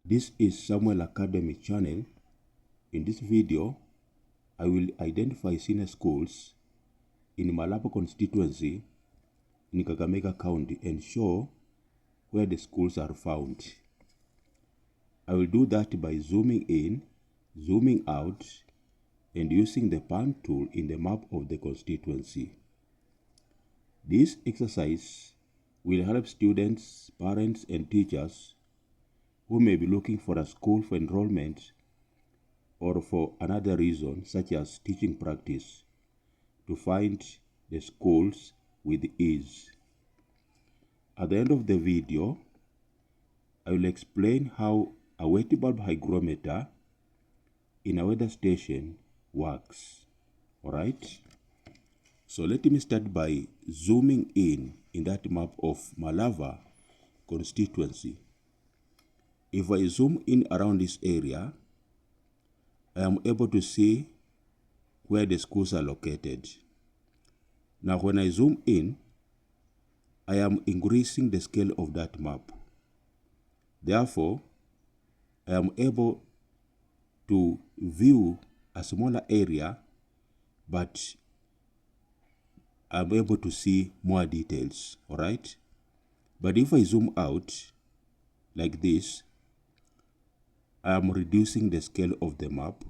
This is Samuel Academy channel. In this video, I will identify senior schools in Malava Constituency in Kakamega County and show where the schools are found. I will do that by zooming in, zooming out, and using the pan tool in the map of the constituency. This exercise will help students, parents, and teachers who may be looking for a school for enrollment or for another reason such as teaching practice to find the schools with ease. At the end of the video, I will explain how a wet bulb hygrometer in a weather station works. Alright? So let me start by zooming in that map of Malava constituency. If I zoom in around this area, I am able to see where the schools are located. Now when I zoom in, I am increasing the scale of that map. Therefore, I am able to view a smaller area, but I'm able to see more details, all right? But if I zoom out like this, I am reducing the scale of the map.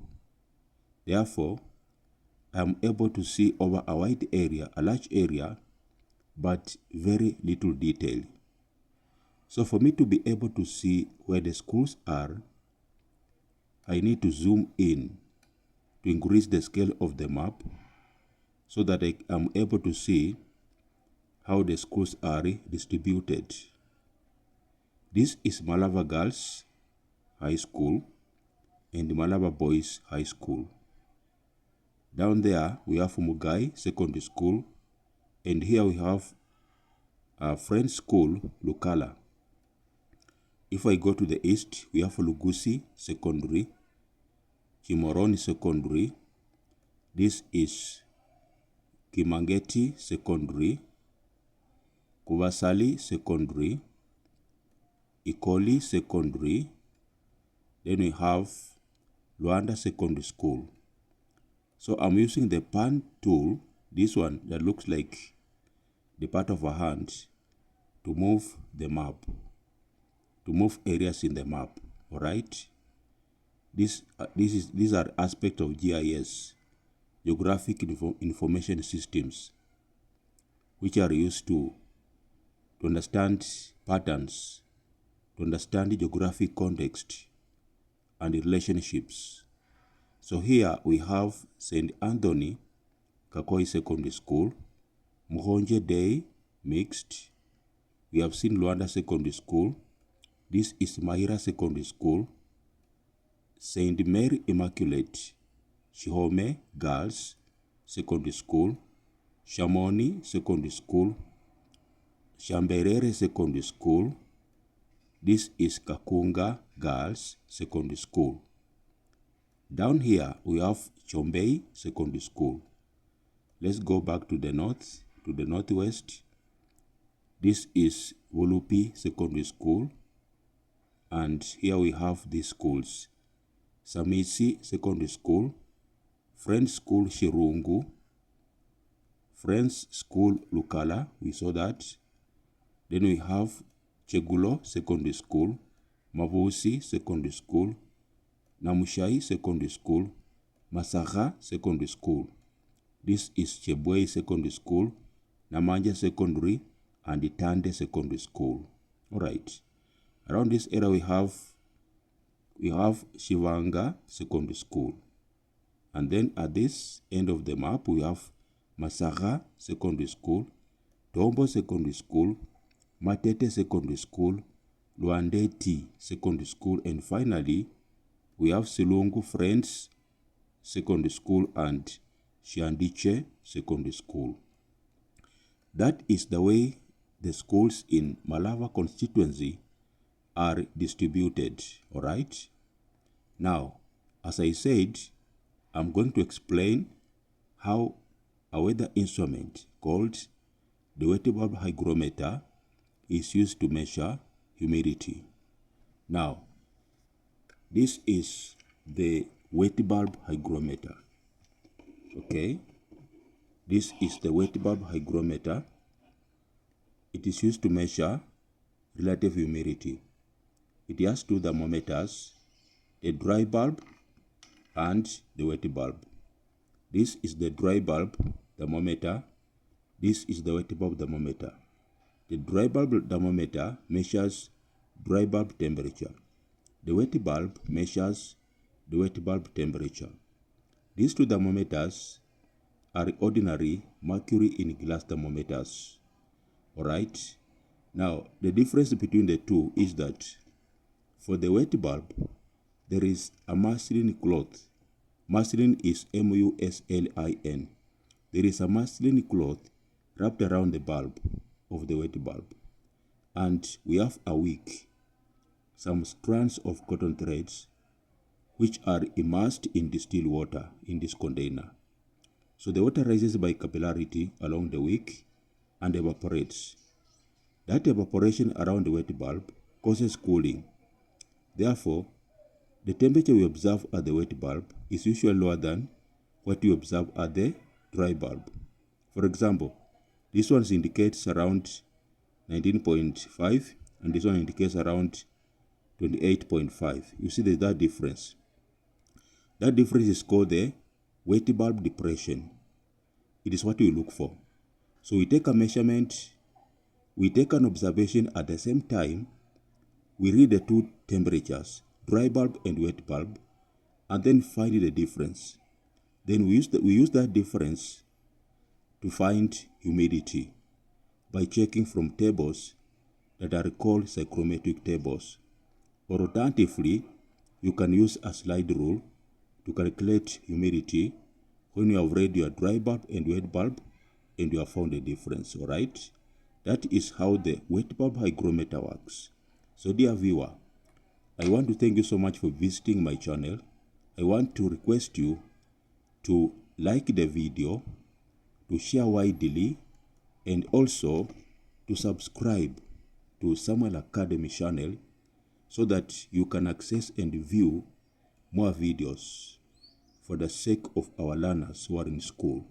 Therefore, I am able to see over a wide area, a large area, but very little detail. So for me to be able to see where the schools are, I need to zoom in to increase the scale of the map so that I am able to see how the schools are distributed. This is Malava Girls High School and Malava Boys High School. Down there we have Mugai Secondary School, and here we have French School Lukala. If I go to the east, we have Lugusi Secondary, Chimoroni Secondary. This is Kimangeti Secondary, Kuvasali Secondary, Ikoli Secondary. Then we have Luanda Secondary School. So I'm using the pan tool, this one that looks like the part of a hand, to move the map, to move areas in the map. All right. These are aspects of GIS, Geographic Information Systems, which are used to understand patterns, to understand the geographic context and the relationships. So here we have St. Anthony Kakoi Secondary School, Muhonje Day Mixed. We have seen Luanda Secondary School. This is Mahira Secondary School, St. Mary Immaculate Shihome Girls Secondary School, Shamoni Secondary School, Shamberere Secondary School. This is Kakunga Girls Secondary School. Down here we have Chombei Secondary School. Let's go back to the north, to the northwest. This is Wolupi Secondary School. And here we have these schools: Samisi Secondary School, French School Shirungu, French School Lukala, we saw that. Then we have Chegulo Secondary School, Mavusi Secondary School, Namushai Secondary School, Masaga Secondary School. This is Chebwe Secondary School, Namanja Secondary, and Itande Secondary School. All right. Around this area we have Shivanga Secondary School. And then at this end of the map we have Masaga Secondary School, Tombo Secondary School, Matete Secondary School, Luandeti Secondary School, and finally we have Silungu Friends Secondary School and Shiandiche Secondary School. That is the way the schools in Malava constituency are distributed. All right. Now, as I said, I'm going to explain how a weather instrument called the wet bulb hygrometer is used to measure humidity. Now, This is the wet bulb hygrometer. Okay, this is the wet bulb hygrometer. It is used to measure relative humidity. It has two thermometers, a dry bulb and the wet bulb. This is the dry bulb thermometer. This is the wet bulb thermometer. The dry bulb thermometer measures dry bulb temperature. The wet bulb measures the wet bulb temperature. These two thermometers are ordinary mercury in glass thermometers. Alright, now the difference between the two is that for the wet bulb, there is a muslin cloth. Muslin is M-U-S-L-I-N. There is a muslin cloth wrapped around the bulb of the wet bulb. And we have a wick, some strands of cotton threads, which are immersed in distilled water in this container. So the water rises by capillarity along the wick and evaporates. That evaporation around the wet bulb causes cooling. Therefore, the temperature we observe at the wet bulb is usually lower than what we observe at the dry bulb. For example, this one indicates around 19.5 and this one indicates around 28.5. You see there's that difference. That difference is called the wet bulb depression. It is what we look for. So we take a measurement, we take an observation at the same time, we read the two temperatures, dry bulb and wet bulb, and then find the difference. Then we use that difference to find humidity by checking from tables that are called psychrometric tables. Or alternatively, you can use a slide rule to calculate humidity when you have read your dry bulb and wet bulb and you have found a difference, all right? That is how the wet bulb hygrometer works. So dear viewer, I want to thank you so much for visiting my channel. I want to request you to like the video, to share widely, and also to subscribe to Samuel Academy channel so that you can access and view more videos for the sake of our learners who are in school.